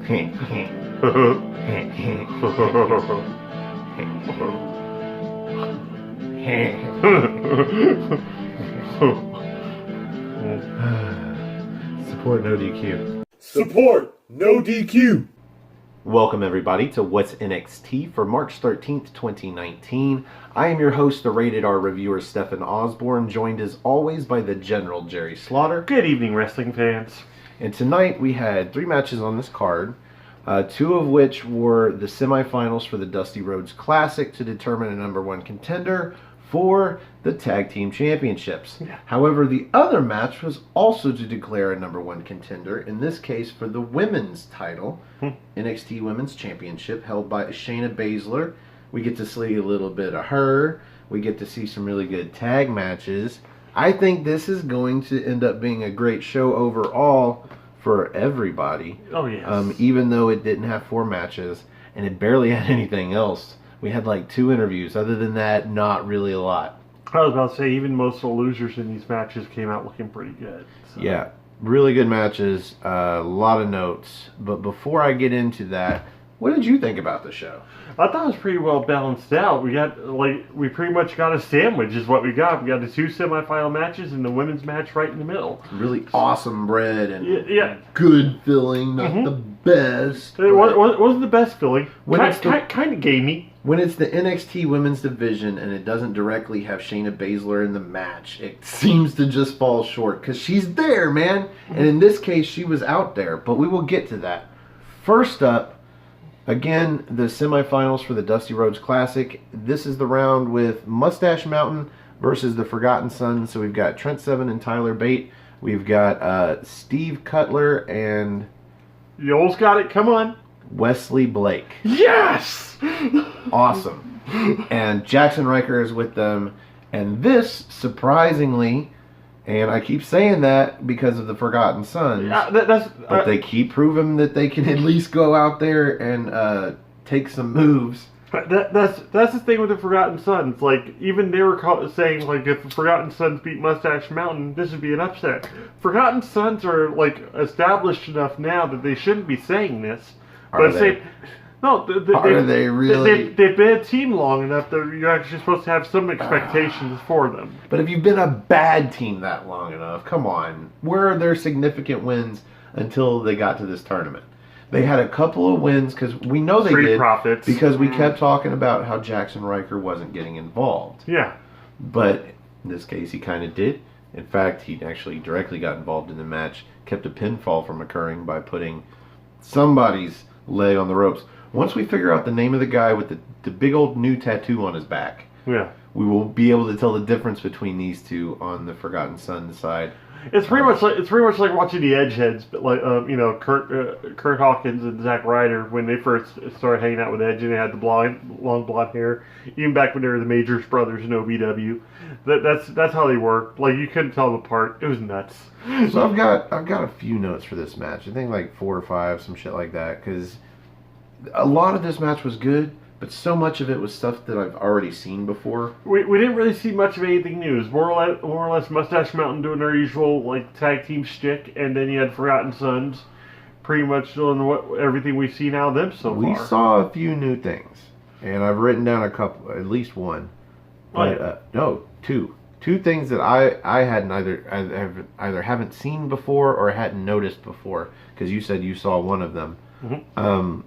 Support no DQ. Support no DQ. Welcome everybody to What's NXT for March 13th, 2019. I am your host, the Rated R reviewer, Stephen Osborne, joined as always by the General Jerry Slaughter. Good evening, wrestling fans. And tonight we had 3 matches on this card, 2 of which were the semifinals for the Dusty Rhodes Classic to determine a number 1 contender for the Tag Team Championships. Yeah. However, the other match was also to declare a number 1 contender, in this case for the women's title, NXT Women's Championship, held by Shayna Baszler. We get to see a little bit of her. We get to see some really good tag matches. I think this is going to end up being a great show overall for everybody. Oh, yes. Even though it didn't have 4 matches and it barely had anything else. We had like 2 interviews. Other than that, not really a lot. I was about to say, even most of the losers in these matches came out looking pretty good. So. Yeah, really good matches. A lot of notes. But before I get into that, what did you think about the show? I thought it was pretty well balanced out. We pretty much got a sandwich is what we got. We got the 2 semifinal matches and the women's match right in the middle. Really awesome bread and yeah. Good filling, not the best. It wasn't the best filling. Kind of gamey. When it's the NXT women's division and it doesn't directly have Shayna Baszler in the match, it seems to just fall short because she's there, man. And in this case, she was out there, but we will get to that. First up, again, the semifinals for the Dusty Rhodes Classic. This is the round with Mustache Mountain versus the Forgotten Sons. So we've got Trent Seven and Tyler Bate. We've got Steve Cutler and... You almost got it. Come on. Wesley Blake. Yes! Awesome. And Jackson Riker is with them. And this, surprisingly, and I keep saying that because of the Forgotten Sons, but they keep proving that they can at least go out there and take some moves. That's the thing with the Forgotten Sons. Like, even they were saying, like, if the Forgotten Sons beat Mustache Mountain, this would be an upset. Forgotten Sons are, like, established enough now that they shouldn't be saying this. Are they? Are they really? They've been a team long enough that you're actually supposed to have some expectations for them. But if you've been a bad team that long enough, come on. Where are their significant wins until they got to this tournament? They had a couple of wins because we know they Street did Profits. because we kept talking about how Jackson Riker wasn't getting involved. Yeah. But in this case, he kind of did. In fact, he actually directly got involved in the match, kept a pinfall from occurring by putting somebody's leg on the ropes. Once we figure out the name of the guy with the big old new tattoo on his back, yeah, we will be able to tell the difference between these two on the Forgotten Sons side. It's pretty much like watching the Edgeheads, but like Kurt Hawkins and Zack Ryder when they first started hanging out with Edge and they had the long blonde hair, even back when they were the Majors brothers in OVW. That's how they worked. Like, you couldn't tell them apart. It was nuts. So I've got a few notes for this match. I think like 4 or 5, some shit like that, because a lot of this match was good, but so much of it was stuff that I've already seen before. We didn't really see much of anything new. It was more or less Mustache Mountain doing their usual like tag team shtick, and then you had Forgotten Sons pretty much doing everything we've seen out of them so far. We saw a few new things, and I've written down a couple, at least one. But, no, 2. 2 things that I hadn't either haven't seen before or hadn't noticed before, because you said you saw one of them. Mm-hmm.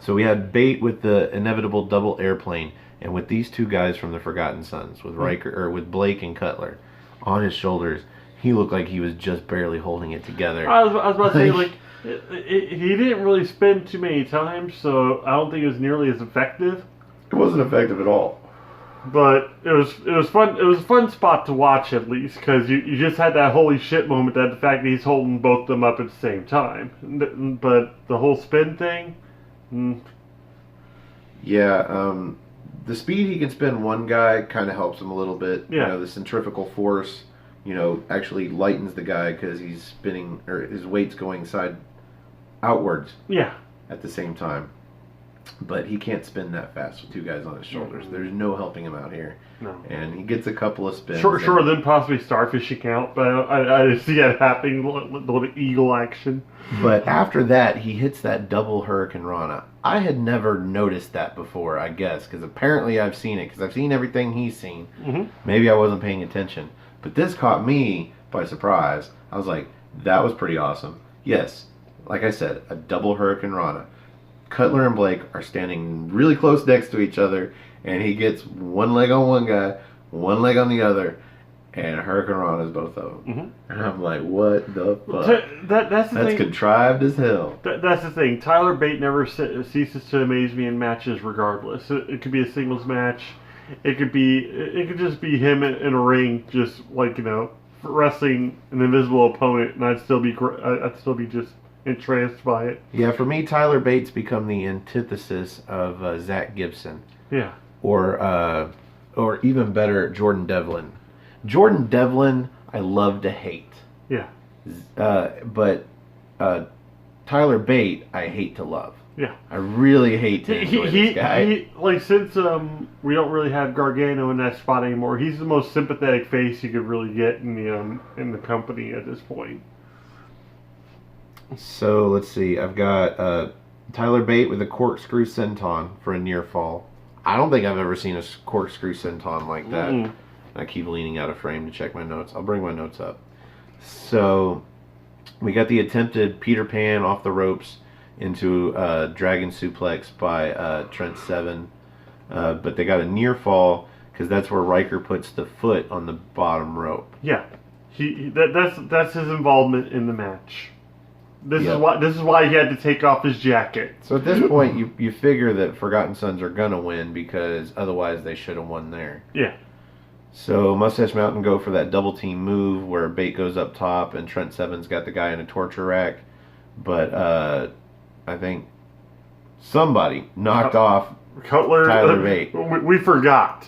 So we had Bate with the inevitable double airplane, and with these 2 guys from the Forgotten Sons, with Riker or with Blake and Cutler on his shoulders, he looked like he was just barely holding it together. I was about to say, like, he didn't really spin too many times, so I don't think it was nearly as effective. It wasn't effective at all. But it was fun. It was a fun spot to watch, at least, because you just had that holy shit moment, that the fact that he's holding both of them up at the same time. But the whole spin thing. Yeah, the speed he can spin one guy kind of helps him a little bit. Yeah. You know, the centrifugal force, actually lightens the guy because he's spinning, or his weight's going outwards. Yeah. At the same time. But he can't spin that fast with two guys on his shoulders. There's no helping him out here. No. And he gets a couple of spins. Sure, then possibly starfishing out, but I see that happening, the little eagle action. But after that, he hits that double Hurricane Rana. I had never noticed that before, I guess, because apparently I've seen it, because I've seen everything he's seen. Mm-hmm. Maybe I wasn't paying attention. But this caught me by surprise. I was like, that was pretty awesome. Yes, like I said, a double Hurricane Rana. Cutler and Blake are standing really close next to each other, and he gets one leg on one guy, one leg on the other, and Hurricane Rana's both of them. Mm-hmm. And I'm like, what the fuck? That's the thing. Contrived as hell. That's the thing. Tyler Bate never ceases to amaze me in matches regardless. It could be a singles match. It could just be him in a ring, just like, wrestling an invisible opponent, and I'd still be just entranced by it. Yeah, for me, Tyler Bate's become the antithesis of Zach Gibson. Yeah. Or even better, Jordan Devlin. Jordan Devlin, I love to hate. Yeah. But Tyler Bate, I hate to love. Yeah. I really hate to enjoy this guy. Since we don't really have Gargano in that spot anymore, he's the most sympathetic face you could really get in the company at this point. So let's see. I've got Tyler Bate with a corkscrew senton for a near fall. I don't think I've ever seen a corkscrew senton like that. Mm-mm. I keep leaning out of frame to check my notes. I'll bring my notes up. So we got the attempted Peter Pan off the ropes into Dragon Suplex by Trent Seven. But they got a near fall because that's where Riker puts the foot on the bottom rope. Yeah. That's his involvement in the match. This is why he had to take off his jacket. So at this point, you figure that Forgotten Sons are gonna win because otherwise they should have won there. Yeah. So Mustache Mountain go for that double team move where Bate goes up top and Trent Seven's got the guy in a torture rack, but I think somebody knocked off Cutler. Tyler Bate. We forgot.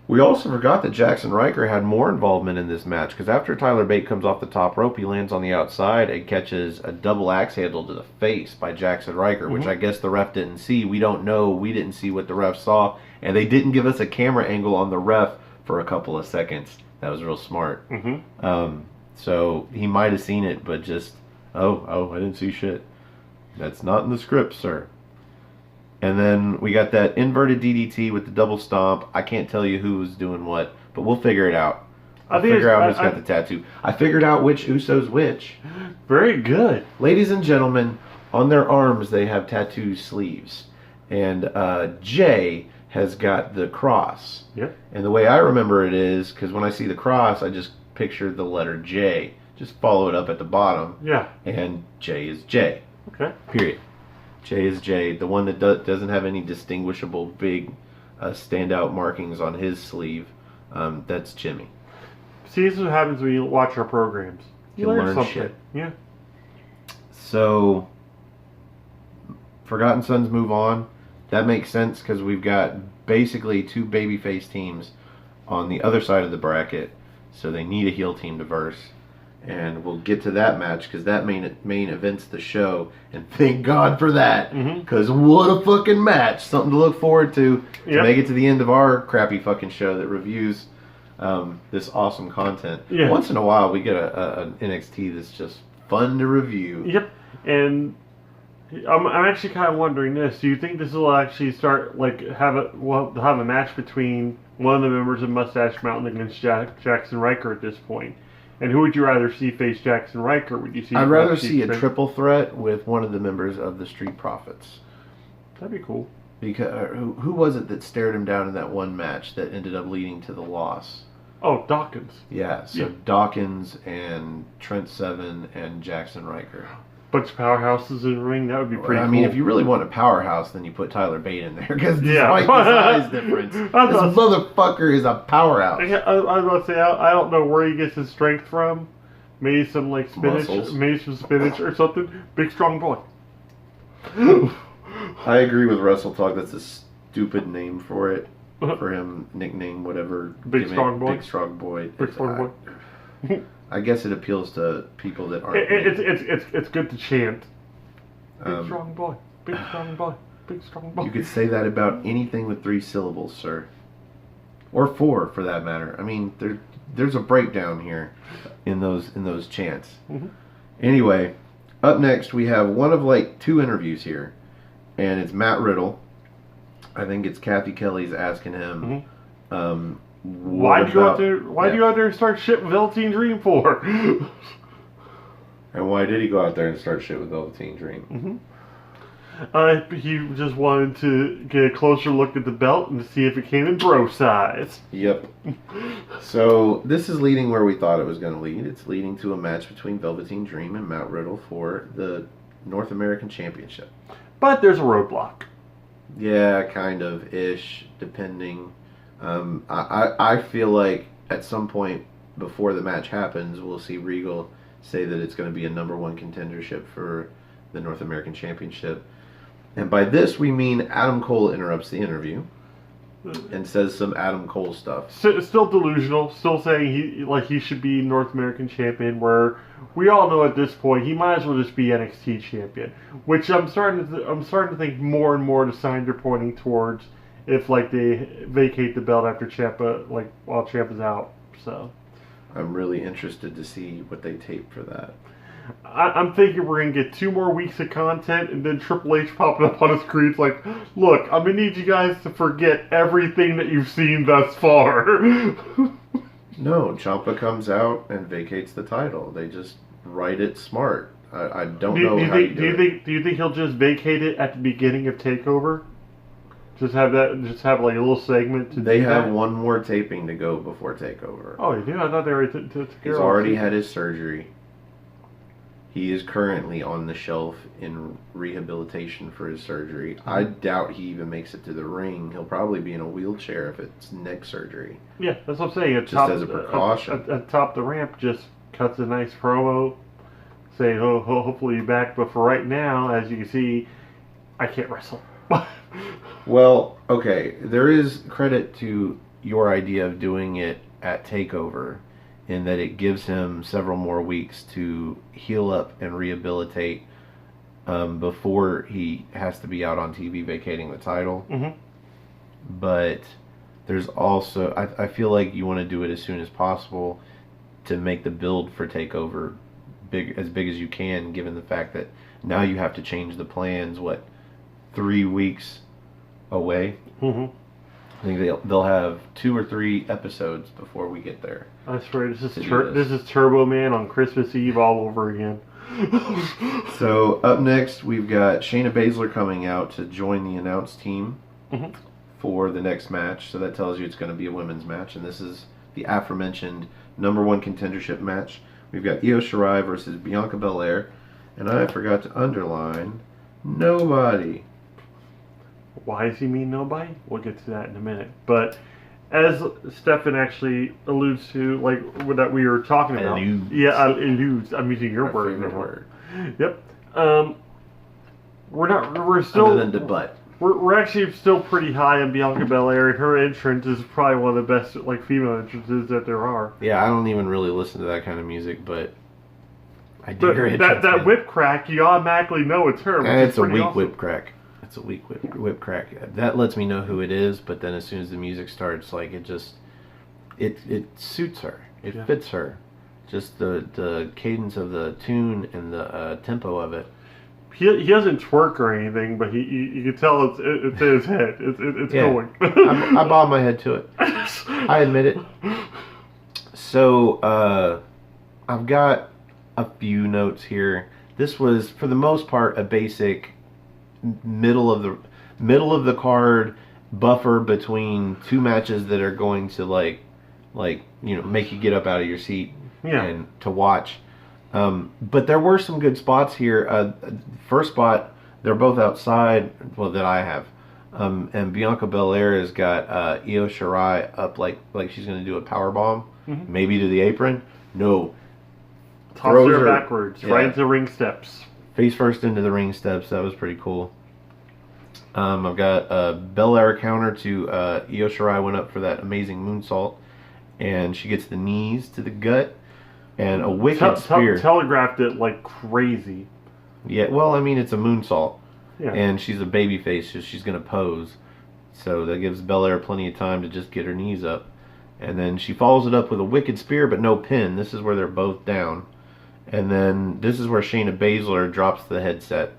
We also forgot that Jackson Riker had more involvement in this match because after Tyler Bate comes off the top rope, he lands on the outside and catches a double axe handle to the face by Jackson Riker, which I guess the ref didn't see. We don't know. We didn't see what the ref saw, and they didn't give us a camera angle on the ref for a couple of seconds. That was real smart. Mm-hmm. So he might have seen it, but just, I didn't see shit. That's not in the script, sir. And then we got that inverted DDT with the double stomp. I can't tell you who was doing what, but we'll figure it out. I'll figure out who's got the tattoo. I figured out which Uso's which. Very good. Ladies and gentlemen, on their arms they have tattoo sleeves. And Jay has got the cross. Yep. And the way I remember it is, because when I see the cross, I just picture the letter J. Just follow it up at the bottom. Yeah. And J is J. Okay. Period. J is J, the one that doesn't have any distinguishable big standout markings on his sleeve. That's Jimmy. See, this is what happens when you watch our programs. You learn something. Shit. Yeah. So, Forgotten Sons move on. That makes sense because we've got basically two babyface teams on the other side of the bracket. So they need a heel team to verse. And we'll get to that match because that main events the show. And thank God for that. Because what a fucking match. Something to look forward to make it to the end of our crappy fucking show that reviews this awesome content. Yeah. Once in a while we get an NXT that's just fun to review. Yep. And I'm actually kind of wondering this. Do you think this will actually start, have a match between one of the members of Mustache Mountain against Jackson Riker at this point? And who would you rather see face Jackson Riker? Would you see? I'd rather see a triple threat with one of the members of the Street Profits. That'd be cool. Because who was it that stared him down in that one match that ended up leading to the loss? Oh, Dawkins. Yeah, so Dawkins and Trent Seven and Jackson Riker. Bunch of powerhouses in the ring. That would be pretty cool. I mean, if you really want a powerhouse, then you put Tyler Bate in there. Because despite the size difference, this motherfucker is a powerhouse. Yeah, I was about to say, I don't know where he gets his strength from. Maybe some spinach. Muscles. Maybe some spinach or something. Big strong boy. I agree with Russell Talk. That's a stupid name for it. For him, nickname, whatever. Big strong boy. Big strong boy. Big strong boy. I guess it appeals to people that aren't. It's good to chant. Big strong boy. Big strong boy. Big strong boy. You could say that about anything with 3 syllables, sir. Or 4, for that matter. I mean, there's a breakdown here in those chants. Mm-hmm. Anyway, up next we have one of like 2 interviews here, and it's Matt Riddle. I think it's Kathy Kelly's asking him, why do you go out there? Why do you go out there and start shit with Velveteen Dream for? And why did he go out there and start shit with Velveteen Dream? He just wanted to get a closer look at the belt and see if it came in bro size. Yep. So this is leading where we thought it was going to lead. It's leading to a match between Velveteen Dream and Matt Riddle for the North American Championship. But there's a roadblock. Yeah, kind of ish, depending. I feel like at some point before the match happens, we'll see Regal say that it's going to be a #1 contendership for the North American Championship. And by this we mean Adam Cole interrupts the interview and says some Adam Cole stuff. Still delusional, still saying he should be North American champion, where we all know at this point he might as well just be NXT champion. Which I'm starting to think more and more the signs are pointing towards if like they vacate the belt after Ciampa, like while Ciampa's out. So I'm really interested to see what they tape for that. I'm thinking we're going to get 2 more weeks of content and then Triple H popping up on the screen. It's like, look, I'm going to need you guys to forget everything that you've seen thus far. No, Ciampa comes out and vacates the title. They just write it smart. I don't know how you do it. Do you think he'll just vacate it at the beginning of TakeOver? Just have like a little segment to They have one more taping to go before TakeOver. Oh, you do? I thought they were He's already had his surgery. He is currently on the shelf in rehabilitation for his surgery. I doubt he even makes it to the ring. He'll probably be in a wheelchair if it's neck surgery. Yeah, that's what I'm saying. Just as a precaution. Atop the ramp, just cuts a nice promo, saying, "Oh, hopefully you're back." But for right now, as you can see, I can't wrestle. Well, okay, there is credit to your idea of doing it at TakeOver, in that it gives him several more weeks to heal up and rehabilitate before he has to be out on TV vacating the title. Mm-hmm. But there's also, I feel like you want to do it as soon as possible to make the build for TakeOver as big as you can, given the fact that now you have to change the plans, 3 weeks away? Mm-hmm. I think they'll have 2 or 3 episodes before we get there. I swear, this is Turbo Man on Christmas Eve all over again. So up next, we've got Shayna Baszler coming out to join the announce team for the next match. So that tells you it's going to be a women's match, and this is the aforementioned #1 contendership match. We've got Io Shirai versus Bianca Belair, and I forgot to underline nobody. Why does he mean nobody? We'll get to that in a minute. But as Stefan actually alludes to, like that we were talking about. Alludes. Yeah, alludes. I'm using your word. Yep. We're still. Other than the butt. We're actually still pretty high on Bianca Belair, and her entrance is probably one of the best female entrances that there are. Yeah, I don't even really listen to that kind of music, but I do hear it. That whip crack, you automatically know it's her. It's a weak whip crack. It's a weak whip crack. That lets me know who it is, but then as soon as the music starts, like it suits her. It fits her. Just the cadence of the tune and the tempo of it. He doesn't twerk or anything, but you can tell it's in his head. It's going. I bob my head to it. I admit it. So I've got a few notes here. This was, for the most part, a basic middle of the card buffer between 2 matches that are going to like make you get up out of your seat and to watch. But there were some good spots here. First spot, they're both outside, that I have. And Bianca Belair has got Io Shirai up like she's going to do a power bomb, maybe to the apron. No. Tosses her backwards, right into the ring steps. Face first into the ring steps. That was pretty cool. I've got a Belair counter to Io Shirai went up for that amazing moonsault, and she gets the knees to the gut and a wicked spear. Telegraphed it like crazy. Yeah, well, I mean, it's a moonsault. Yeah. And she's a babyface, so she's going to pose. So that gives Belair plenty of time to just get her knees up. And then she follows it up with a wicked spear, but no pin. This is where they're both down. And then this is where Shayna Baszler drops the headset.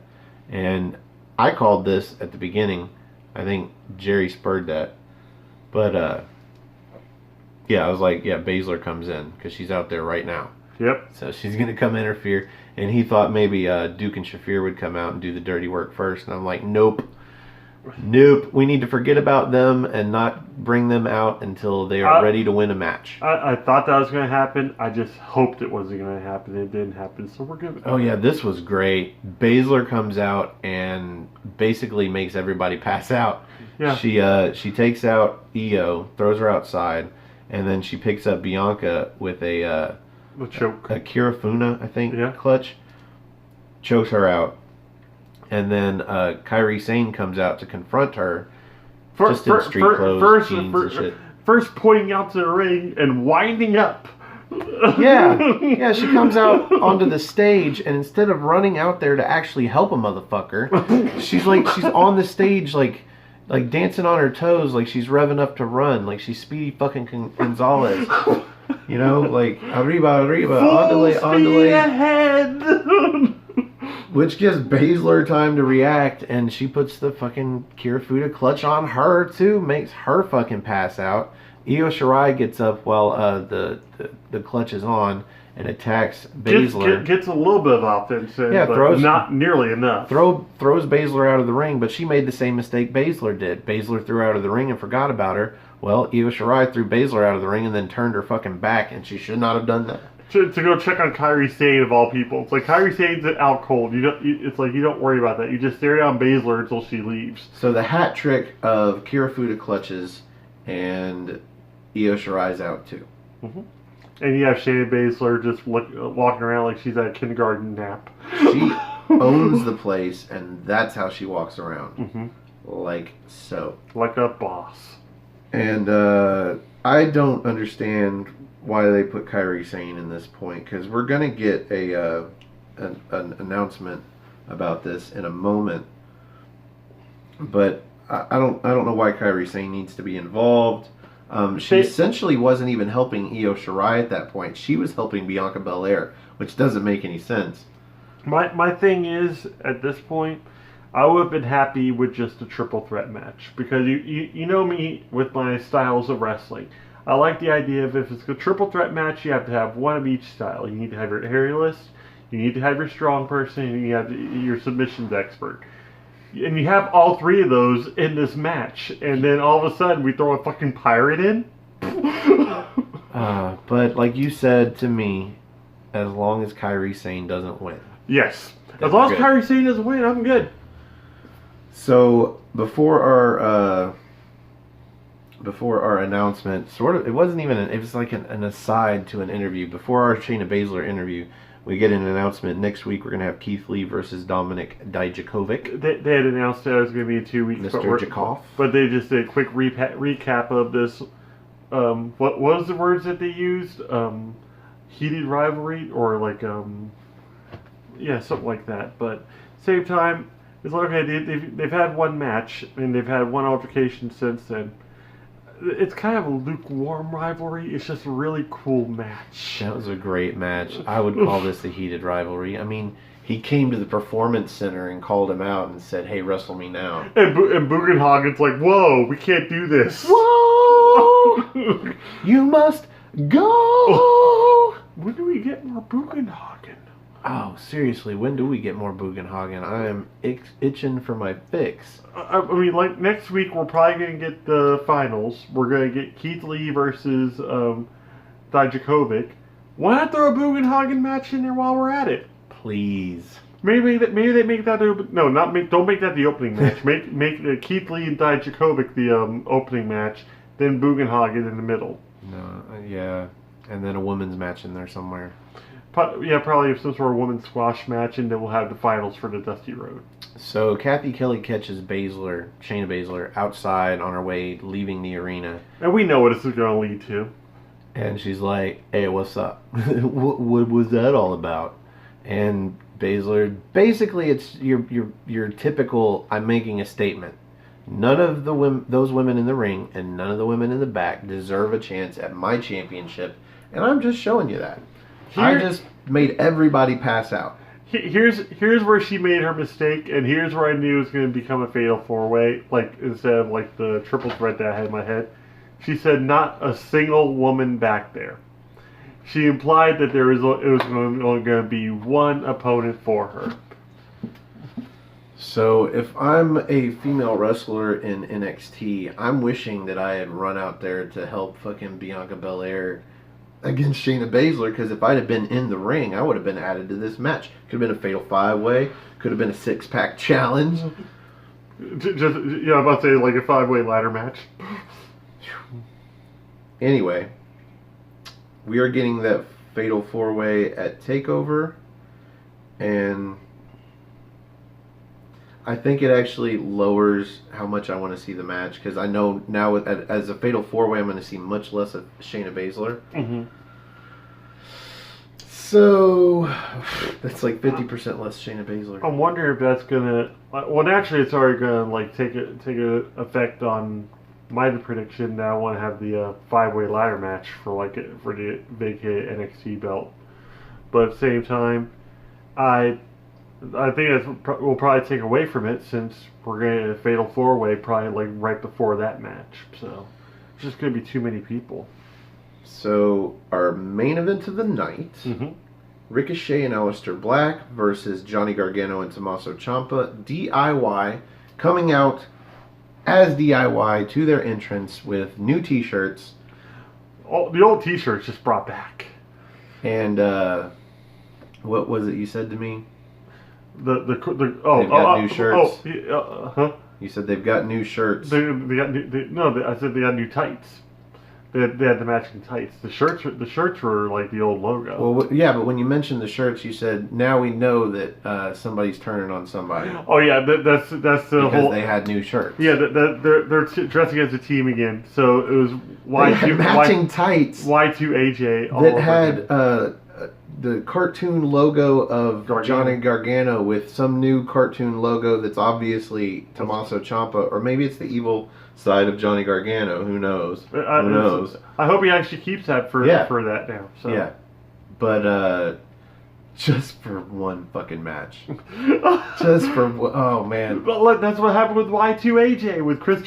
And I called this at the beginning. I think Jerry spurred that. But, yeah, I was like, yeah, Baszler comes in because she's out there right now. Yep. So she's going to come interfere. And he thought maybe Duke and Shafir would come out and do the dirty work first. And I'm like, nope. We need to forget about them and not bring them out until they are ready to win a match. I thought that was going to happen. I just hoped it wasn't going to happen. It didn't happen, so we're good. Oh, yeah, this was great. Baszler comes out and basically makes everybody pass out. Yeah. She takes out Io, throws her outside, and then she picks up Bianca with a choke. A Kirifuna, I think, yeah. clutch. Chokes her out. And then Kairi Sane comes out to confront her, just in street clothes, jeans and shit. First pointing out to the ring and winding up. Yeah, she comes out onto the stage, and instead of running out there to actually help a motherfucker, she's on the stage like dancing on her toes, like she's revving up to run, like she's Speedy fucking Gonzalez. You know, like arriba, andale. Ahead. Which gives Baszler time to react, and she puts the fucking Kirifuda clutch on her too, makes her fucking pass out. Io Shirai gets up while the clutch is on and attacks Baszler. Gets a little bit of offense in, but not nearly enough. Throws Baszler out of the ring, but she made the same mistake Baszler did. Baszler threw her out of the ring and forgot about her. Well, Io Shirai threw Baszler out of the ring and then turned her fucking back, and she should not have done that. To go check on Kairi Sane of all people. It's like Kairi Sane's out cold. It's like you don't worry about that. You just stare down Baszler until she leaves. So the hat trick of Kirifuda clutches and Io Shirai's out too. Mm-hmm. And you have Shayna Baszler just walking around like she's at a kindergarten nap. She owns the place, and that's how she walks around. Mm-hmm. Like so. Like a boss. And I don't understand why they put Kairi Sane in this point, because we're gonna get an announcement about this in a moment, but I don't know why Kairi Sane needs to be involved. She essentially wasn't even helping Io Shirai at that point. She was helping Bianca Belair, which doesn't make any sense. My thing is, at this point, I would have been happy with just a triple threat match, because you know me with my styles of wrestling. I like the idea of if it's a triple threat match, you have to have one of each style. You need to have your aerialist, you need to have your strong person, and you have your submissions expert. And you have all three of those in this match, and then all of a sudden we throw a fucking pirate in? But like you said to me, as long as Kairi Sane doesn't win. Yes. As long as Kairi Sane doesn't win, I'm good. So before our announcement, it wasn't even it was like an aside to an interview. Before our Shayna Baszler interview, we get an announcement next week. We're gonna have Keith Lee versus Dominic Dijakovic. They had announced that it was gonna be in 2 weeks. Mr. Jakov. But they just did a quick recap of this. What was the words that they used? Heated rivalry, or like yeah, something like that. But same time, it's like, okay, they've had one match and they've had one altercation since then. It's kind of a lukewarm rivalry. It's just a really cool match. That was a great match. I would call this a heated rivalry. I mean, he came to the Performance Center and called him out and said, "Hey, wrestle me now." And Bugenhagen's like, "Whoa, we can't do this." Whoa! You must go! When do we get more Bugenhagen? Oh, seriously, when do we get more Bugenhagen? I am itching for my fix. I mean, like, next week we're probably going to get the finals. We're going to get Keith Lee versus Dijakovic. Why not throw a Bugenhagen match in there while we're at it? Please. Maybe they make that don't make that the opening match. make Keith Lee and Dijakovic the opening match, then Bugenhagen in the middle. No, yeah, and then a women's match in there somewhere. Yeah, probably some sort of women's squash match, and then we'll have the finals for the Dusty Road. So Kathy Kelly catches Shayna Baszler, outside on her way leaving the arena. And we know what this is going to lead to. And she's like, "Hey, what's up? what was that all about?" And Baszler. Basically, it's your typical. I'm making a statement. None of those women in the ring and none of the women in the back deserve a chance at my championship, and I'm just showing you that. I just made everybody pass out. Here's where she made her mistake, and here's where I knew it was going to become a fatal 4-way, like instead of like the triple threat that I had in my head. She said not a single woman back there. She implied that it was only going to be one opponent for her. So if I'm a female wrestler in NXT, I'm wishing that I had run out there to help fucking Bianca Belair against Shayna Baszler, because if I'd have been in the ring, I would have been added to this match. Could have been a fatal 5-way, could have been a 6-pack challenge. Just I'm about to say like a 5-way ladder match. Anyway, we are getting that fatal 4-way at TakeOver, and I think it actually lowers how much I want to see the match, because I know now as a fatal 4-way, I'm going to see much less of Shayna Baszler. Mm-hmm. So that's like 50% less Shayna Baszler. I'm wondering if that's gonna. Well, naturally, it's already gonna like take a effect on my prediction. That I want to have the 5-way ladder match for the vacated NXT belt, but at the same time, I think that will probably take away from it, since we're going to get a fatal 4-way probably like right before that match. So it's just going to be too many people. So our main event of the night, Ricochet and Aleister Black versus Johnny Gargano and Tommaso Ciampa, DIY, coming out as DIY to their entrance with new T-shirts. Oh, the old T-shirts just brought back. And what was it you said to me? They've got new shirts. Huh? You said they've got new shirts. They got I said they got new tights. They had the matching tights. The shirts were like the old logo. Well, yeah, but when you mentioned the shirts, you said now we know that somebody's turning on somebody. Oh yeah, that's the because whole. Because they had new shirts. Yeah, they're dressing as a team again. So it was Y2 matching tights. Y2AJ. All that had the cartoon logo of Johnny Gargano with some new cartoon logo that's obviously Tommaso Ciampa, or maybe it's the evil side of Johnny Gargano. Who knows? Who knows? I hope he actually keeps that for that now. So. Yeah, but just for one fucking match, oh man. But that's what happened with Y2AJ with Chris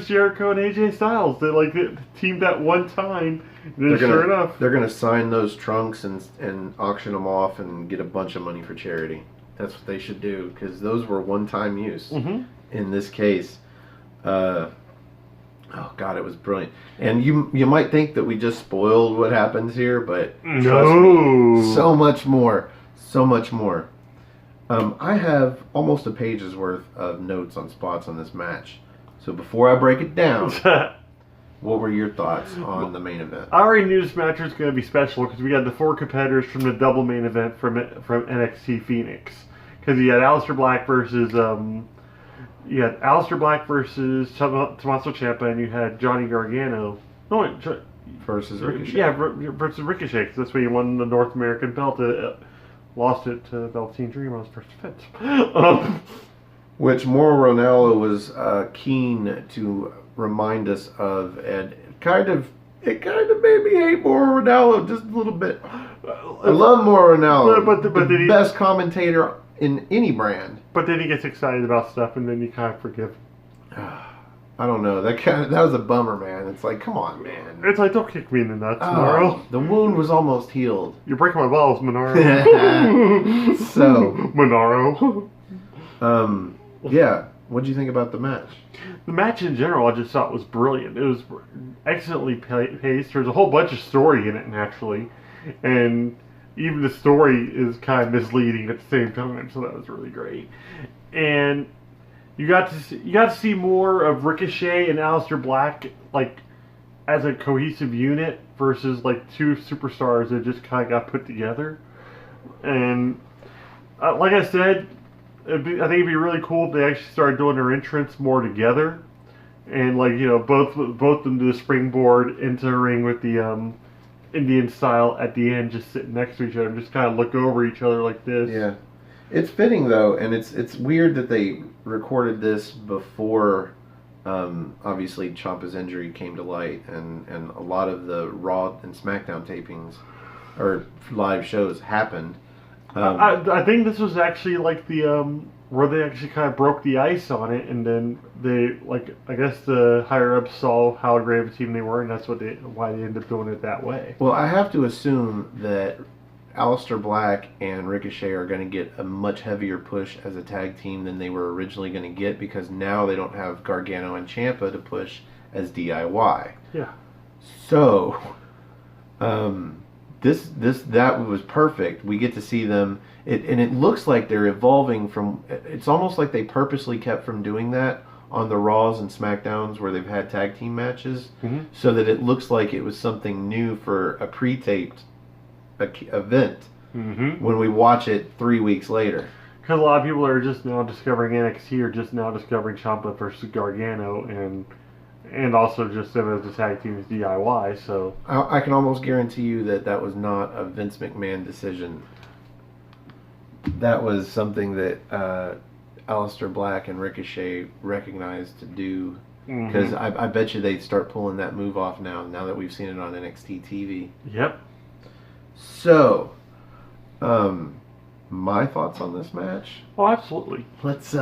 Jericho and AJ Styles. They teamed that one time. Sure enough, they're gonna sign those trunks and auction them off and get a bunch of money for charity. That's what they should do, because those were one-time use. Mm-hmm. In this case, oh god, it was brilliant. And you might think that we just spoiled what happens here, but trust me, so much more. I have almost a page's worth of notes on spots on this match. So before I break it down, what were your thoughts on the main event? I already knew this match was going to be special, because we got the 4 competitors from the double main event from NXT Phoenix. Because you had Aleister Black versus Tommaso Ciampa, and you had Johnny Gargano. Versus Ricochet. Yeah, versus Ricochet, because that's where he won the North American belt. Lost it to Velveteen Dream on his first defense. Which Mauro Ranallo was keen to remind us of, and it kind of made me hate Mauro Ranallo just a little bit. I love Mauro Ranallo, but the best commentator in any brand. But then he gets excited about stuff, and then you kind of forgive. I don't know. That was a bummer, man. It's like, come on, man. It's like, don't kick me in the nuts, Monaro. The wound was almost healed. You're breaking my balls, Monaro. So, Monaro. Yeah. What did you think about the match? The match in general, I just thought was brilliant. It was excellently paced. There's a whole bunch of story in it, naturally, and even the story is kind of misleading at the same time. So that was really great. And you got to see more of Ricochet and Aleister Black, like, as a cohesive unit versus like 2 superstars that just kind of got put together. And like I said, I think it'd be really cool if they actually started doing their entrance more together, and both of them do the springboard into the ring with the Indian style at the end, just sitting next to each other, and just kind of look over each other like this. Yeah. It's fitting though, and it's weird that they recorded this before. Obviously, Ciampa's injury came to light, and a lot of the Raw and SmackDown tapings or live shows happened. I think this was actually like the where they actually kind of broke the ice on it, and then they I guess the higher ups saw how great of a team they were, and that's why they ended up doing it that way. Well, I have to assume that Aleister Black and Ricochet are going to get a much heavier push as a tag team than they were originally going to get, because now they don't have Gargano and Ciampa to push as DIY. Yeah. So, that was perfect. We get to see them, and it looks like they're evolving from. It's almost like they purposely kept from doing that on the Raws and SmackDowns where they've had tag team matches, so that it looks like it was something new for a pre-taped event when we watch it 3 weeks later. Because a lot of people are just now discovering NXT, or just now discovering Ciampa versus Gargano, and also just them as a tag team as DIY. So I can almost guarantee you that was not a Vince McMahon decision. That was something that Aleister Black and Ricochet recognized to do, because I bet you they'd start pulling that move off now that we've seen it on NXT TV. Yep. So, my thoughts on this match? Oh, absolutely. Let's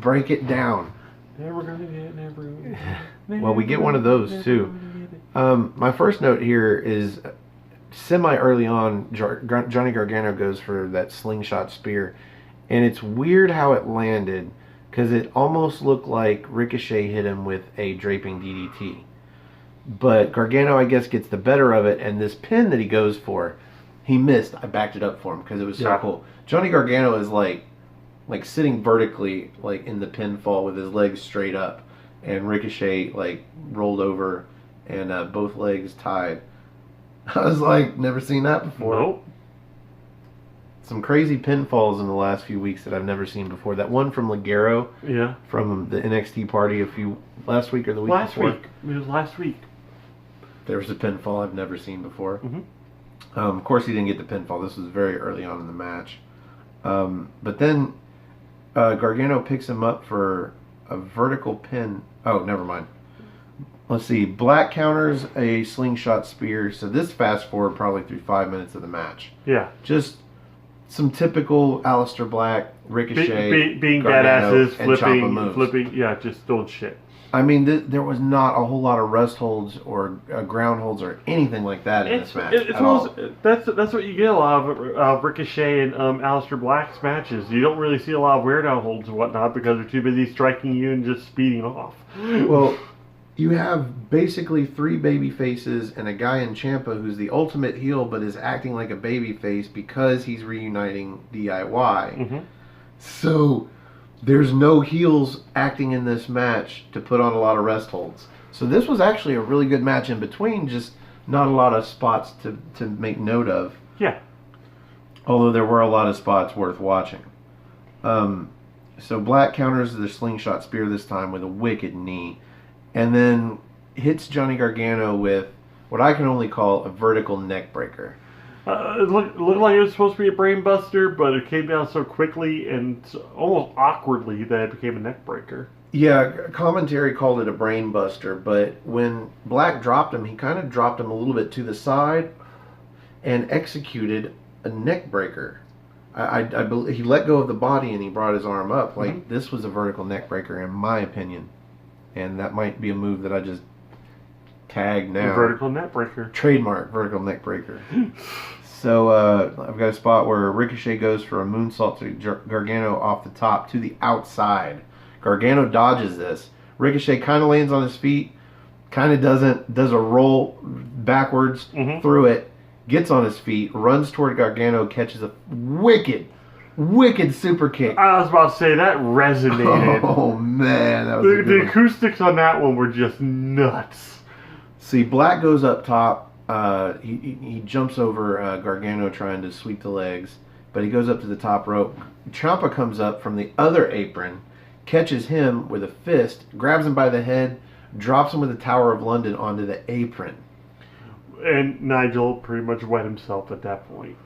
break it down. Never gonna get, never. Well, we get one of those too. My first note here is semi early on. Johnny Gargano goes for that slingshot spear, and it's weird how it landed, because it almost looked like Ricochet hit him with a draping DDT. But Gargano, I guess, gets the better of it, and this pin that he goes for, he missed. I backed it up for him because it was so cool. Johnny Gargano is like sitting vertically, like in the pinfall with his legs straight up, and Ricochet rolled over and both legs tied. I was like, never seen that before. Nope. Some crazy pinfalls in the last few weeks that I've never seen before. That one from Ligero, from the NXT party last week or the week before. Last week. It was last week. There was a pinfall I've never seen before. Of course, he didn't get the pinfall. This was very early on in the match. But then Gargano picks him up for a vertical pin. Oh, never mind. Let's see. Black counters a slingshot spear. So this fast forward probably through 5 minutes of the match. Yeah. Just some typical Aleister Black, Ricochet, being Gargano, badasses, flipping, just doing shit. I mean, there was not a whole lot of rest holds or ground holds or anything like that in this match at all. That's what you get a lot of Ricochet and Aleister Black's matches. You don't really see a lot of wear down holds and whatnot because they're too busy striking you and just speeding off. Well, you have basically three baby faces and a guy in Ciampa who's the ultimate heel but is acting like a baby face because he's reuniting DIY. So there's no heels acting in this match to put on a lot of rest holds. So this was actually a really good match in between, just not a lot of spots to make note of. Yeah. Although there were a lot of spots worth watching. So Black counters the slingshot spear this time with a wicked knee, and then hits Johnny Gargano with what I can only call a vertical neck breaker. It looked like it was supposed to be a brain buster, but it came down so quickly and almost awkwardly that it became a neck breaker. Yeah, commentary called it a brain buster, but when Black dropped him, he kind of dropped him a little bit to the side and executed a neck breaker. I believe he let go of the body and he brought his arm up. This was a vertical neck breaker in my opinion. And that might be a move that I just tag now. Vertical neck breaker. Trademark vertical neck breaker. So I've got a spot where Ricochet goes for a moonsault to Gargano off the top to the outside. Gargano dodges this. Ricochet kind of lands on his feet, kind of doesn't, does a roll backwards through it, gets on his feet, runs toward Gargano, catches a wicked super kick. I was about to say, that resonated. Oh man, that was the acoustics on that one were just nuts. See, Black goes up top. He jumps over Gargano trying to sweep the legs, but he goes up to the top rope. Ciampa comes up from the other apron, catches him with a fist, grabs him by the head, drops him with the Tower of London onto the apron. And Nigel pretty much wet himself at that point.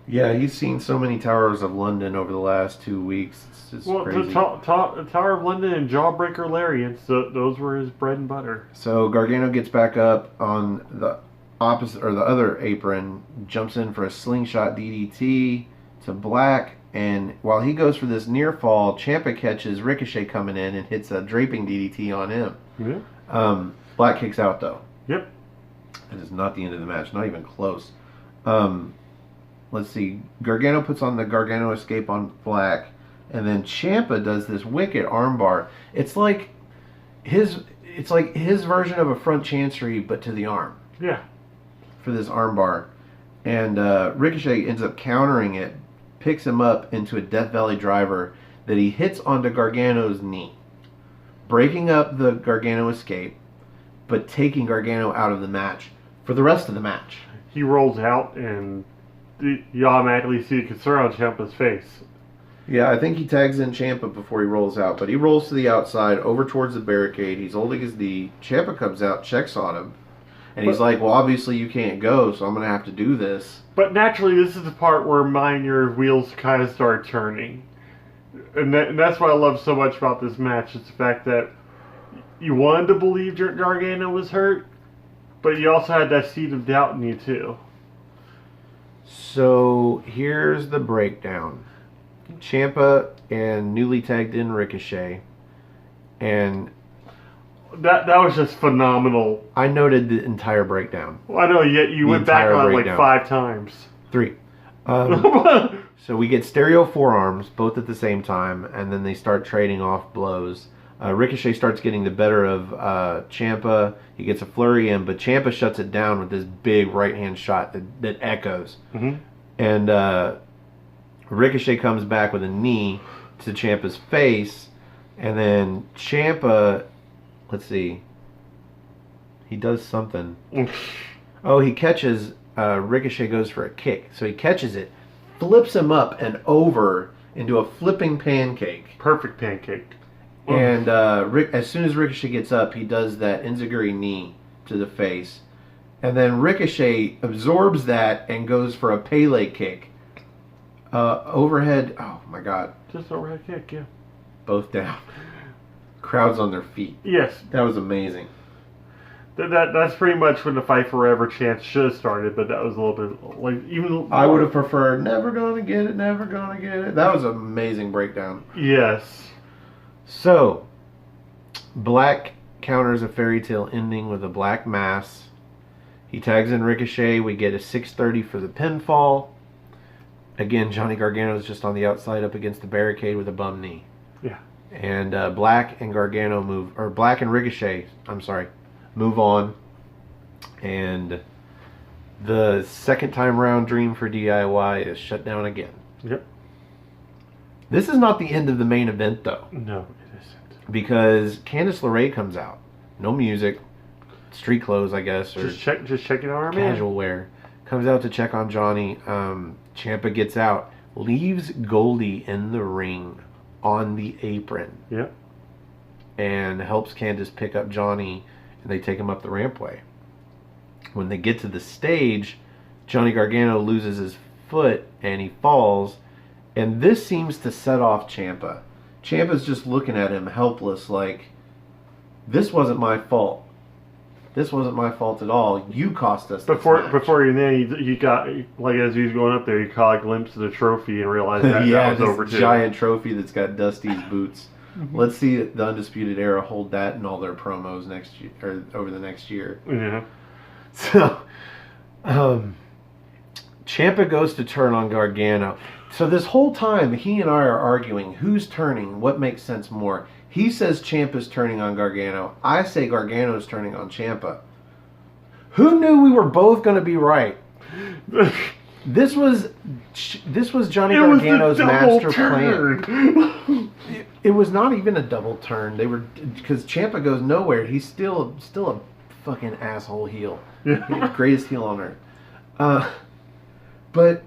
Yeah, he's seen so many Towers of London over the last 2 weeks. It's just Well, crazy. the Tower of London and Jawbreaker Lariats, those were his bread and butter. So Gargano gets back up on the opposite or the other apron, jumps in for a slingshot DDT to Black, and while he goes for this near fall, Ciampa catches Ricochet coming in and hits a draping DDT on him. Yeah. Black kicks out though. Yep. It is not the end of the match, not even close. Let's see. Gargano puts on the Gargano escape on Black, and then Ciampa does this wicked armbar. It's like his version of a front chancery, but to the arm. Yeah. For this armbar, and Ricochet ends up countering it, picks him up into a Death Valley driver that he hits onto Gargano's knee, breaking up the Gargano escape, but taking Gargano out of the match for the rest of the match. He rolls out, and you automatically see the concern on Ciampa's face. Yeah, I think he tags in Ciampa before he rolls out, but he rolls to the outside, over towards the barricade. He's holding his knee. Ciampa comes out, checks on him, and he's like, well, obviously you can't go, so I'm going to have to do this. But naturally, this is the part where your wheels kind of start turning. And that's what I love so much about this match, is the fact that you wanted to believe Gargano was hurt, but you also had that seed of doubt in you, too. So here's the breakdown. Ciampa and newly tagged in Ricochet, and that was just phenomenal. I noted the entire breakdown. Well, I know, yet you went back on it like 5 times. 3. So we get stereo forearms, both at the same time, and then they start trading off blows. Ricochet starts getting the better of Ciampa. He gets a flurry in, but Ciampa shuts it down with this big right-hand shot that echoes. Mm-hmm. And Ricochet comes back with a knee to Ciampa's face, and then Ciampa, let's see, he does something. Oh, he catches, Ricochet goes for a kick. So he catches it, flips him up and over into a flipping pancake. Perfect pancake. And as soon as Ricochet gets up, he does that enziguri knee to the face. And then Ricochet absorbs that and goes for a Pele kick. Overhead, oh my god. Just overhead kick, yeah. Both down. Crowds on their feet. Yes. That was amazing. That's pretty much when the Fight Forever chance should have started, but that was a little bit like even. I would have preferred never gonna get it, never gonna get it. That was an amazing breakdown. Yes. So, Black counters a fairy tale ending with a black mass. He tags in Ricochet. We get a 630 for the pinfall. Again, Johnny Gargano is just on the outside up against the barricade with a bum knee. Yeah. And Black and Black and Ricochet, move on. And the second time round dream for DIY is shut down again. Yep. This is not the end of the main event, though. No, it isn't. Because Candice LeRae comes out. No music. Street clothes, I guess. Or just checking on our casual wear. Comes out to check on Johnny. Ciampa gets out. Leaves Goldie in the ring on the apron. Yep. And helps Candice pick up Johnny. And they take him up the rampway. When they get to the stage, Johnny Gargano loses his foot and he falls. And this seems to set off Ciampa. Ciampa's just looking at him helpless like, this wasn't my fault. This wasn't my fault at all. You cost us this match. Before you then, he got, like, as he was going up there, he caught a glimpse of the trophy and realized that, yeah, that was over too. Giant trophy that's got Dusty's boots. Let's see the Undisputed Era hold that in all their promos next year, or over the next year. Yeah. So, Ciampa goes to turn on Gargano. So this whole time, he and I are arguing who's turning, what makes sense more. He says Ciampa's turning on Gargano. I say Gargano's turning on Ciampa. Who knew we were both going to be right? This was Johnny Gargano's master plan. It was not even a double turn. They were, because Ciampa goes nowhere. He's still a fucking asshole heel. Yeah. Greatest heel on earth. But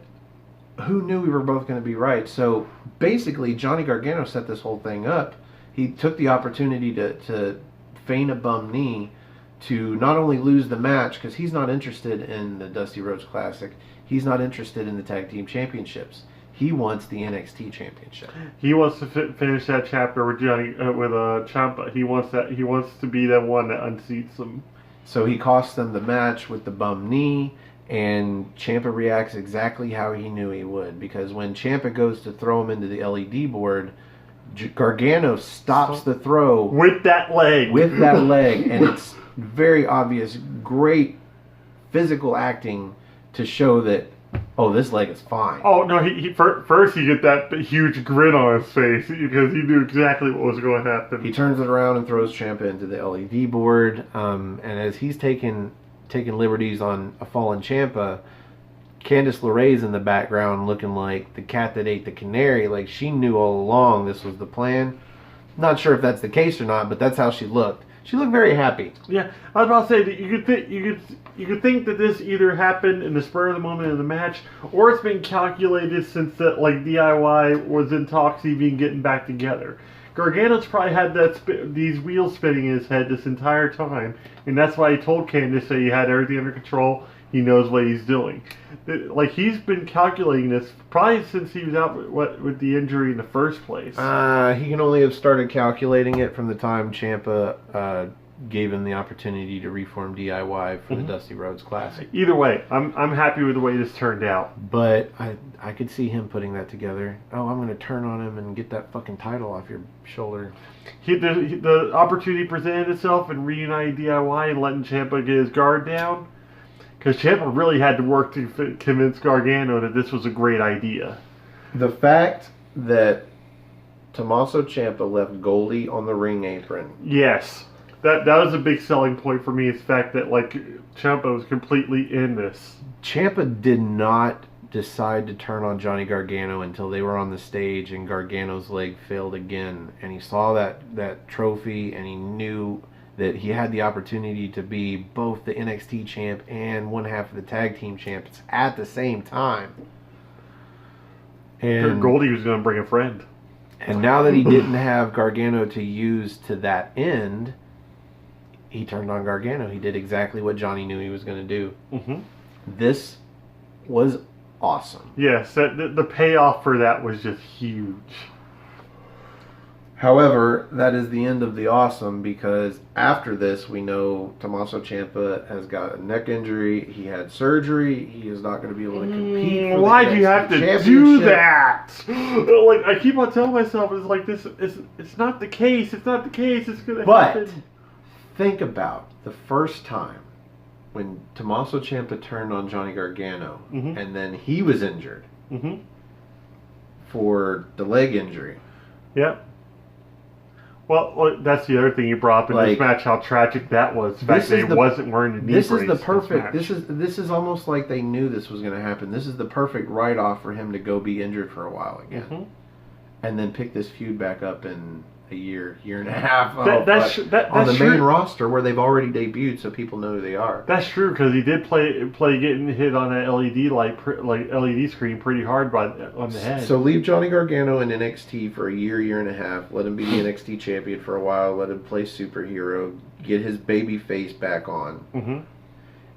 who knew we were both going to be right? So basically, Johnny Gargano set this whole thing up. He took the opportunity to feign a bum knee to not only lose the match, because he's not interested in the Dusty Rhodes Classic, he's not interested in the Tag Team Championships. He wants the NXT Championship. He wants to finish that chapter with Johnny with Ciampa. He wants that. He wants to be the one that unseats him. So he costs them the match with the bum knee, and Ciampa reacts exactly how he knew he would, because when Ciampa goes to throw him into the LED board, Gargano stops the throw with that leg. And it's very obvious, great physical acting to show that, oh, this leg is fine. Oh no! First he get that huge grin on his face because he knew exactly what was going to happen. He turns it around and throws Ciampa into the LED board, and as he's taking liberties on a fallen Ciampa, Candice LeRae's in the background looking like the cat that ate the canary, like she knew all along this was the plan. Not sure if that's the case or not, but that's how she looked. She looked very happy. Yeah, I was about to say that you could think that this either happened in the spur of the moment of the match, or it's been calculated since that like DIY was in talks even getting back together. Gargano's probably had these wheels spinning in his head this entire time, and that's why he told Candice that he had everything under control. He knows what he's doing. Like, he's been calculating this probably since he was out with the injury in the first place. He can only have started calculating it from the time Ciampa gave him the opportunity to reform DIY for the Dusty Rhodes Classic. Either way, I'm happy with the way this turned out. But I could see him putting that together. Oh, I'm going to turn on him and get that fucking title off your shoulder. The opportunity presented itself and reunited DIY and letting Ciampa get his guard down. Because Ciampa really had to work to convince Gargano that this was a great idea. The fact that Tommaso Ciampa left Goldie on the ring apron. Yes. That was a big selling point for me, is the fact that like Ciampa was completely in this. Ciampa did not decide to turn on Johnny Gargano until they were on the stage and Gargano's leg failed again. And he saw that trophy and he knew that he had the opportunity to be both the NXT champ and one half of the tag team champs at the same time. And Goldie was going to bring a friend. And now that he didn't have Gargano to use to that end, he turned on Gargano. He did exactly what Johnny knew he was going to do. Mm-hmm. This was awesome. Yes, the payoff for that was just huge. However, that is the end of the awesome, because after this, we know Tommaso Ciampa has got a neck injury. He had surgery. He is not going to be able to compete. Why do you have to do that? Like, I keep on telling myself, it's like this. It's not the case. It's not the case. It's going to happen. But think about the first time when Tommaso Ciampa turned on Johnny Gargano, and then he was injured for the leg injury. Yep. Well, that's the other thing you brought up in this match, how tragic that was. The fact that he wasn't wearing the knee brace. This is the perfect. This is almost like they knew this was going to happen. This is the perfect write-off for him to go be injured for a while again, and then pick this feud back up in a year and a half on the main roster where they've already debuted, so people know who they are. That's true, because he did play getting hit on that LED LED screen pretty hard on the head. So leave Johnny Gargano in NXT for a year and a half. Let him be the NXT champion for a while. Let him play superhero. Get his baby face back on,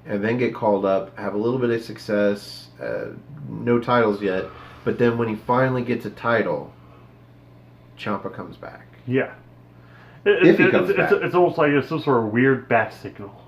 and then get called up. Have a little bit of success. No titles yet, but then when he finally gets a title, Ciampa comes back. Yeah. It's almost like it's some sort of weird bat signal.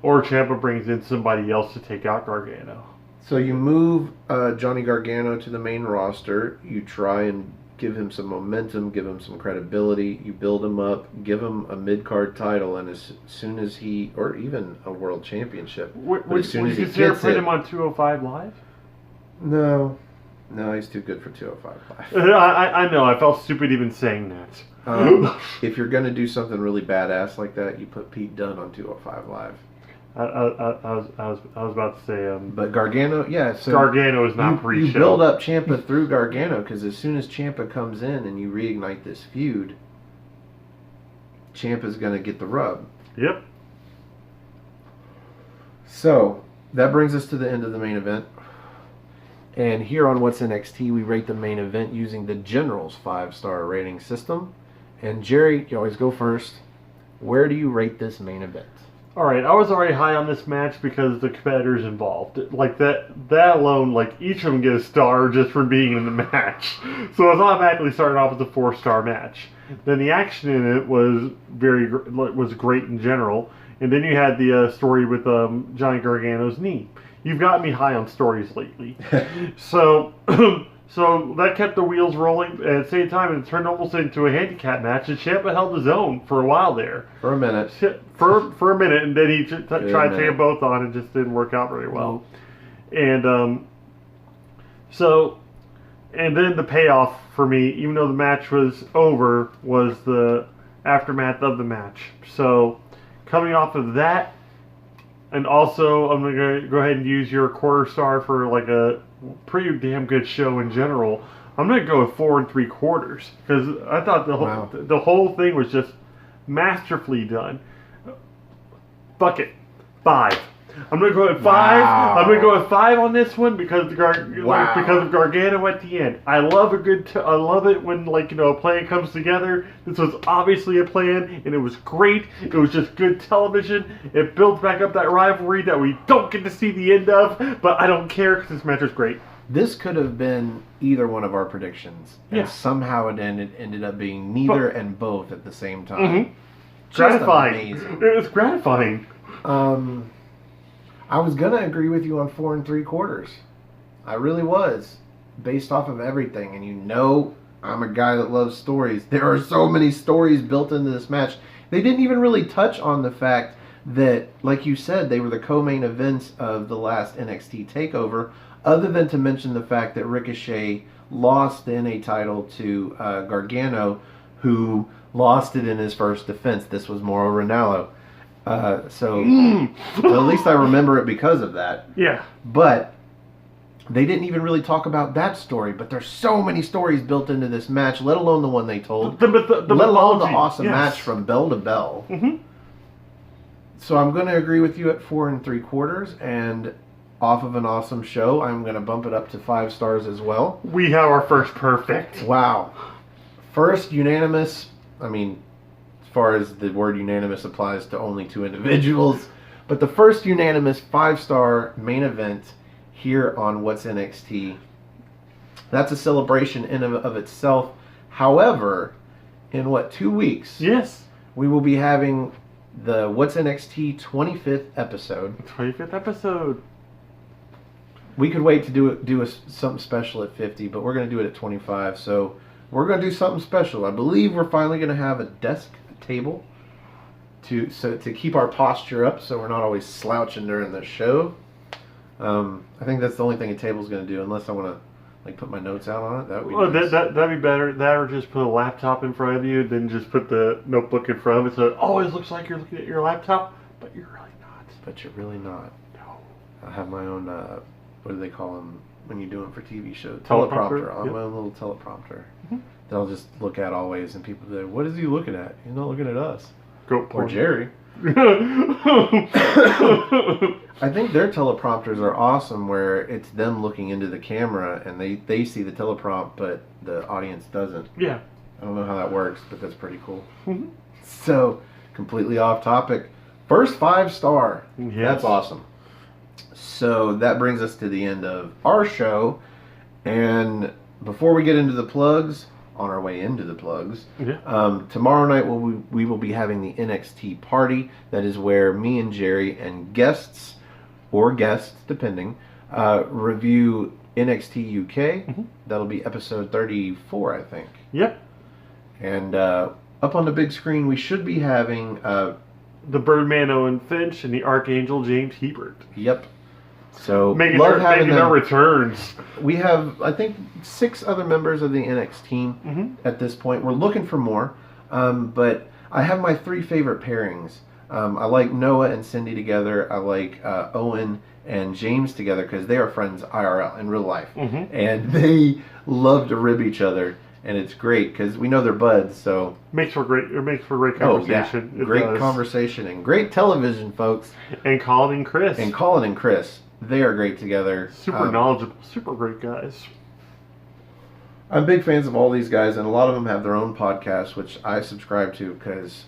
Or Ciampa brings in somebody else to take out Gargano. So you move Johnny Gargano to the main roster. You try and give him some momentum, give him some credibility. You build him up, give him a mid-card title, and as soon as he, or even a world championship. Would you consider putting him on 205 Live? No, he's too good for 205 Live. I know. I felt stupid even saying that. If you're going to do something really badass like that, you put Pete Dunne on 205 Live. I was about to say. But Gargano, yeah. So Gargano is not pre-show. You build up Ciampa through Gargano, because as soon as Ciampa comes in and you reignite this feud, Ciampa's going to get the rub. Yep. So that brings us to the end of the main event. And here on What's NXT, we rate the main event using the General's 5-star rating system. And Jerry, you always go first. Where do you rate this main event? All right, I was already high on this match because the competitors involved. Like that alone, like each of them get a star just for being in the match. So it was automatically starting off with a 4-star match. Then the action in it was was great in general. And then you had the story with Johnny Gargano's knee. You've got me high on stories lately. So so that kept the wheels rolling. At the same time, it turned almost into a handicap match. And Ciampa held his own for a while there. For a minute. For a minute, and then he tried to take them both on and just didn't work out very well. And and then the payoff for me, even though the match was over, was the aftermath of the match. So coming off of that, and also I'm going to go ahead and use your quarter star for like a pretty damn good show in general. I'm going to go with 4 3/4 because I thought the whole thing was just masterfully done. Fuck it, 5. I'm gonna go with 5. Wow. I'm gonna go with 5 on this one because because of Gargano at the end. I love I love it when a plan comes together. This was obviously a plan, and it was great. It was just good television. It builds back up that rivalry that we don't get to see the end of, but I don't care because this match was great. This could have been either one of our predictions, and somehow it ended up being neither and both at the same time. Mm-hmm. Gratifying. It was gratifying. I was gonna agree with you on 4 3/4. I really was, based off of everything. And I'm a guy that loves stories. There are so many stories built into this match. They didn't even really touch on the fact that, like you said, they were the co-main events of the last NXT TakeOver, other than to mention the fact that Ricochet lost the NA title to Gargano, who lost it in his first defense. This was Mauro Ranallo. So at least I remember it because of that. Yeah. But they didn't even really talk about that story. But there's so many stories built into this match, let alone the one they told. Let alone the awesome match from bell to bell. Mm-hmm. So I'm going to agree with you at 4 3/4. And off of an awesome show, I'm going to bump it up to 5 stars as well. We have our first perfect. Wow. First unanimous. I mean, as far as the word unanimous applies to only 2 individuals, but the first unanimous 5-star main event here on What's NXT. That's a celebration in of itself. However, in 2 weeks? Yes. We will be having the What's NXT 25th episode. 25th episode. We could wait to do something special at 50, but we're going to do it at 25. So we're going to do something special. I believe we're finally going to have a table to keep our posture up, so we're not always slouching during the show. I think that's the only thing a table's going to do, unless I want to put my notes out on it. That would be nice. That'd be better. That or just put a laptop in front of you, then just put the notebook in front of it, so it always looks like you're looking at your laptop, but you're really not. But you're really not. No. I have my own. What do they call them when you do them for TV shows? Teleprompter. I have my own little teleprompter that I'll just look at always, and people say, "What is he looking at? He's not looking at us." Or Jerry. I think their teleprompters are awesome, where it's them looking into the camera and they see the teleprompt, but the audience doesn't. Yeah. I don't know how that works, but that's pretty cool. Mm-hmm. So, completely off topic. First 5-star. Yes. That's awesome. So that brings us to the end of our show. And before we get into the plugs, on our way into the plugs, tomorrow night we will be having the NXT party. That is where me and Jerry and guests, depending, review NXT UK. Mm-hmm. That'll be episode 34, I think. Yep. And up on the big screen, we should be having the Birdman Owen Finch and the Archangel James Hebert. Yep. So making their returns. We have, I think, 6 other members of the NXT team at this point. We're looking for more, but I have my 3 favorite pairings. I like Noah and Cindy together. I like Owen and James together because they are friends IRL in real life, and they love to rib each other. And it's great because we know they're buds, so makes for great conversation. Oh, yeah. Great conversation and great television, folks. And Colin and Chris. They are great together. Super knowledgeable, super great guys. I'm big fans of all these guys, and a lot of them have their own podcasts, which I subscribe to because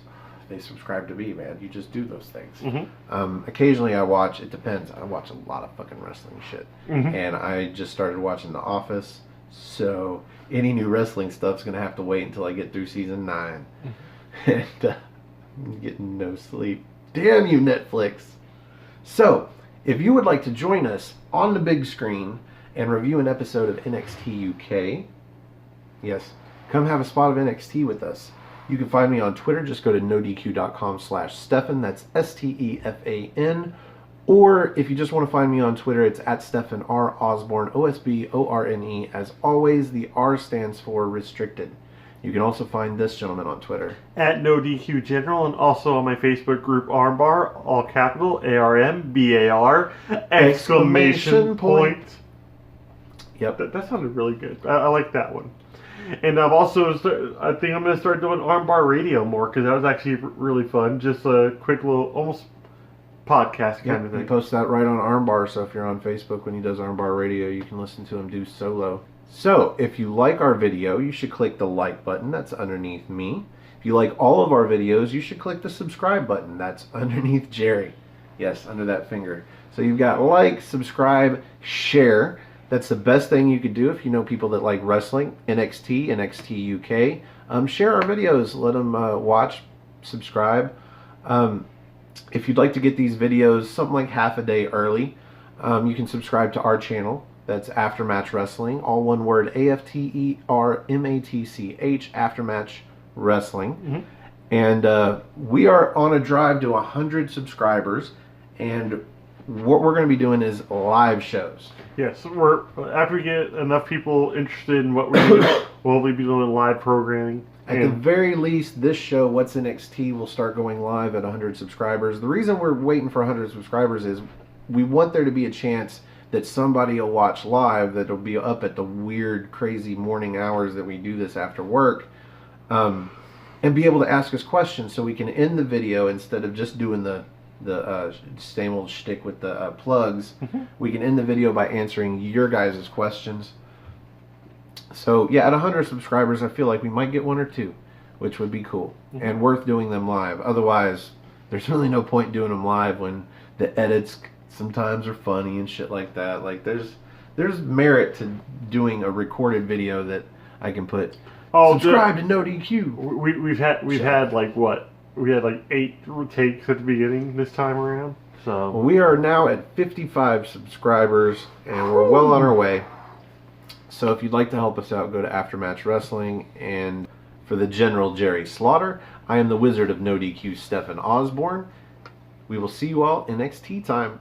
they subscribe to me, man. You just do those things. Mm-hmm. Occasionally I watch, it depends. I watch a lot of fucking wrestling shit. Mm-hmm. And I just started watching The Office. So any new wrestling stuff's going to have to wait until I get through season 9. Mm-hmm. And I'm getting no sleep. Damn you, Netflix. So, if you would like to join us on the big screen and review an episode of NXT UK, yes, come have a spot of NXT with us. You can find me on Twitter. Just go to nodq.com/Stefan. That's STEFAN. Or if you just want to find me on Twitter, it's at Stefan R. Osborne, OSBORNE. As always, the R stands for restricted. You can also find this gentleman on Twitter. At NoDQ General, and also on my Facebook group Armbar, all capital, ARMBAR, exclamation point. Yep. That sounded really good. I like that one. And I've also, I think I'm going to start doing Armbar Radio more, because that was actually really fun. Just a quick little, almost podcast kind of thing. He posts that right on Armbar, so if you're on Facebook when he does Armbar Radio, you can listen to him do solo. So, if you like our video, you should click the like button. That's underneath me. If you like all of our videos, you should click the subscribe button. That's underneath Jerry. Yes, under that finger. So you've got like, subscribe, share. That's the best thing you could do if you know people that like wrestling, NXT, NXT UK. Share our videos. Let them watch, subscribe. If you'd like to get these videos something like half a day early, you can subscribe to our channel. That's Aftermatch Wrestling. All one word, AFTERMATCH, Aftermatch Wrestling. Mm-hmm. And we are on a drive to 100 subscribers. And what we're going to be doing is live shows. Yes, after we get enough people interested in what we do, we'll be doing live programming. At the very least, this show, What's NXT, will start going live at 100 subscribers. The reason we're waiting for 100 subscribers is we want there to be a chance that somebody will watch live, that will be up at the weird, crazy morning hours that we do this after work, and be able to ask us questions so we can end the video instead of just doing the same old shtick with the plugs. Mm-hmm. We can end the video by answering your guys' questions. So, yeah, at 100 subscribers, I feel like we might get 1 or 2, which would be cool, mm-hmm. and worth doing them live. Otherwise, there's really no point doing them live when the edits sometimes are funny and shit like that. Like, there's merit to doing a recorded video that I can put. Subscribe to NoDQ. We've had like what? We had like 8 takes at the beginning this time around. So we are now at 55 subscribers, and we're well on our way. So if you'd like to help us out, go to Aftermatch Wrestling. And for the General Jerry Slaughter, I am the Wizard of NoDQ, Stefan Osborne. We will see you all in NXT time.